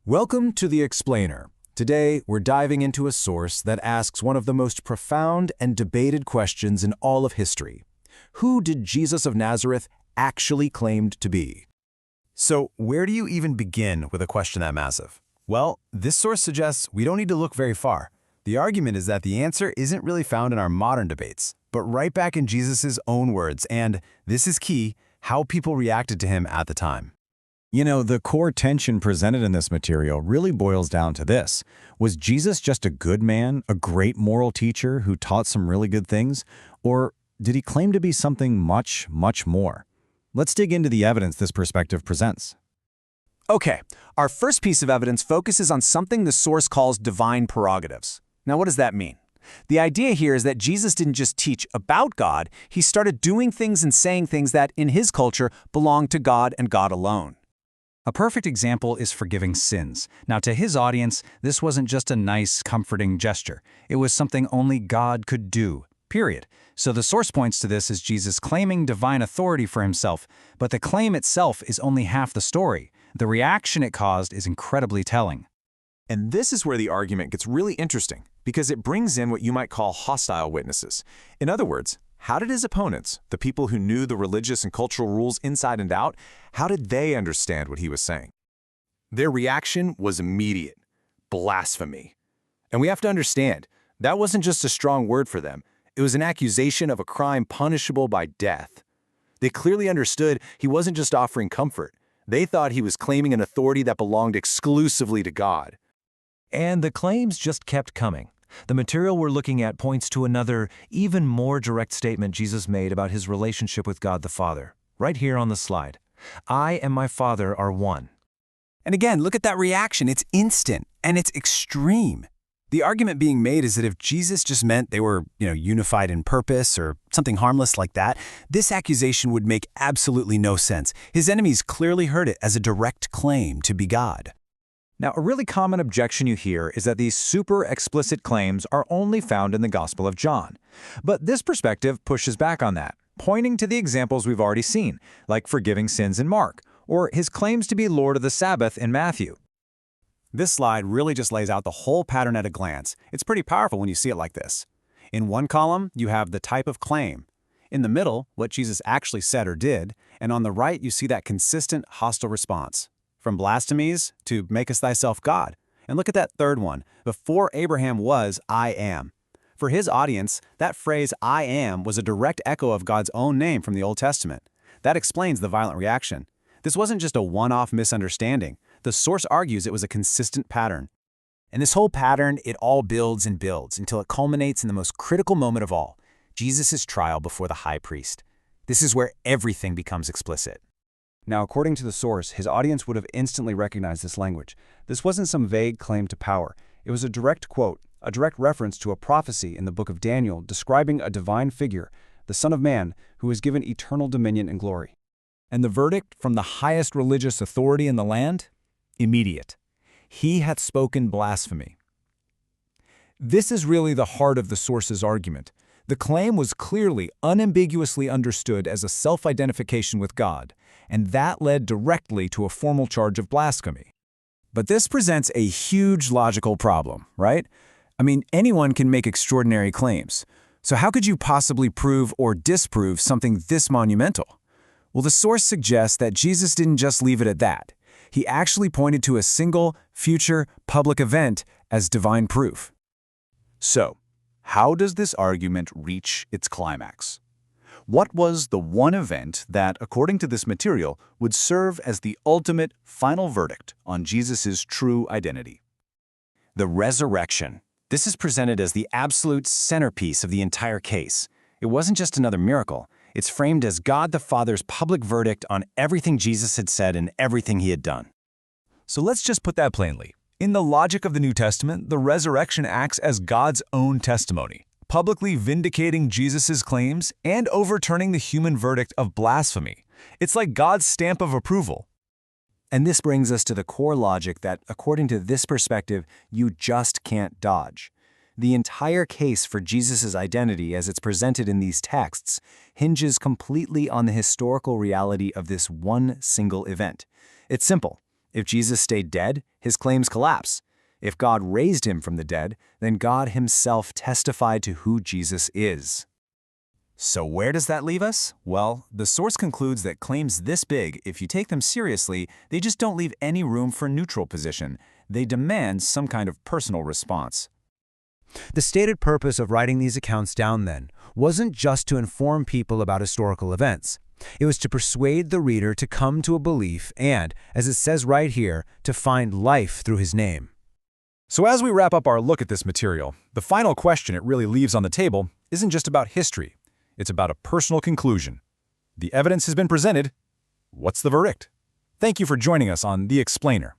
Welcome to The Explainer. Today, we're diving into a source that asks one of the most profound and debated questions in all of history. Who did Jesus of Nazareth actually claim to be? So, where do you even begin with a question that massive? Well, this source suggests we don't need to look very far. The argument is that the answer isn't really found in our modern debates, but right back in Jesus' own words, and, this is key, how people reacted to him at the time. You know, the core tension presented in this material really boils down to this. Was Jesus just a good man, a great moral teacher who taught some really good things? Or did he claim to be something much, much more? Let's dig into the evidence this perspective presents. Okay, our first piece of evidence focuses on something the source calls divine prerogatives. Now, what does that mean? The idea here is that Jesus didn't just teach about God, he started doing things and saying things that, in his culture, belonged to God and God alone. A perfect example is forgiving sins. Now, to his audience, this wasn't just a nice, comforting gesture. It was something only God could do, period. So the source points to this as Jesus claiming divine authority for himself, but the claim itself is only half the story. The reaction it caused is incredibly telling. And this is where the argument gets really interesting, because it brings in what you might call hostile witnesses. In other words, how did his opponents, the people who knew the religious and cultural rules inside and out, how did they understand what he was saying? Their reaction was immediate: blasphemy. And we have to understand, that wasn't just a strong word for them. It was an accusation of a crime punishable by death. They clearly understood he wasn't just offering comfort. They thought he was claiming an authority that belonged exclusively to God. And the claims just kept coming. The material we're looking at points to another, even more direct statement Jesus made about his relationship with God the Father, right here on the slide. I and my Father are one. And again, look at that reaction. It's instant, and it's extreme. The argument being made is that if Jesus just meant they were, unified in purpose or something harmless like that, this accusation would make absolutely no sense. His enemies clearly heard it as a direct claim to be God. Now, a really common objection you hear is that these super explicit claims are only found in the Gospel of John. But this perspective pushes back on that, pointing to the examples we've already seen, like forgiving sins in Mark, or his claims to be Lord of the Sabbath in Matthew. This slide really just lays out the whole pattern at a glance. It's pretty powerful when you see it like this. In one column, you have the type of claim. In the middle, what Jesus actually said or did, and on the right, you see that consistent hostile response. From blasphemies to make us thyself God. And look at that third one. Before Abraham was, I am. For his audience, that phrase, I am, was a direct echo of God's own name from the Old Testament. That explains the violent reaction. This wasn't just a one-off misunderstanding. The source argues it was a consistent pattern. And this whole pattern, it all builds and builds until it culminates in the most critical moment of all, Jesus' trial before the high priest. This is where everything becomes explicit. Now, according to the source, his audience would have instantly recognized this language. This wasn't some vague claim to power. It was a direct quote, a direct reference to a prophecy in the book of Daniel describing a divine figure, the Son of Man, who is given eternal dominion and glory. And the verdict from the highest religious authority in the land? Immediate. He hath spoken blasphemy. This is really the heart of the source's argument. The claim was clearly, unambiguously understood as a self-identification with God, and that led directly to a formal charge of blasphemy. But this presents a huge logical problem, right? I mean, anyone can make extraordinary claims. So how could you possibly prove or disprove something this monumental? Well, the source suggests that Jesus didn't just leave it at that. He actually pointed to a single, future, public event as divine proof. So, how does this argument reach its climax? What was the one event that, according to this material, would serve as the ultimate, final verdict on Jesus' true identity? The resurrection. This is presented as the absolute centerpiece of the entire case. It wasn't just another miracle. It's framed as God the Father's public verdict on everything Jesus had said and everything he had done. So let's just put that plainly. In the logic of the New Testament, the resurrection acts as God's own testimony, publicly vindicating Jesus' claims and overturning the human verdict of blasphemy. It's like God's stamp of approval. And this brings us to the core logic that, according to this perspective, you just can't dodge. The entire case for Jesus' identity as it's presented in these texts hinges completely on the historical reality of this one single event. It's simple. If Jesus stayed dead, his claims collapse. If God raised him from the dead, then God himself testified to who Jesus is. So where does that leave us? Well, the source concludes that claims this big, if you take them seriously, they just don't leave any room for neutral position. They demand some kind of personal response. The stated purpose of writing these accounts down then wasn't just to inform people about historical events. It was to persuade the reader to come to a belief and, as it says right here, to find life through his name. So as we wrap up our look at this material, the final question it really leaves on the table isn't just about history. It's about a personal conclusion. The evidence has been presented. What's the verdict? Thank you for joining us on The Explainer.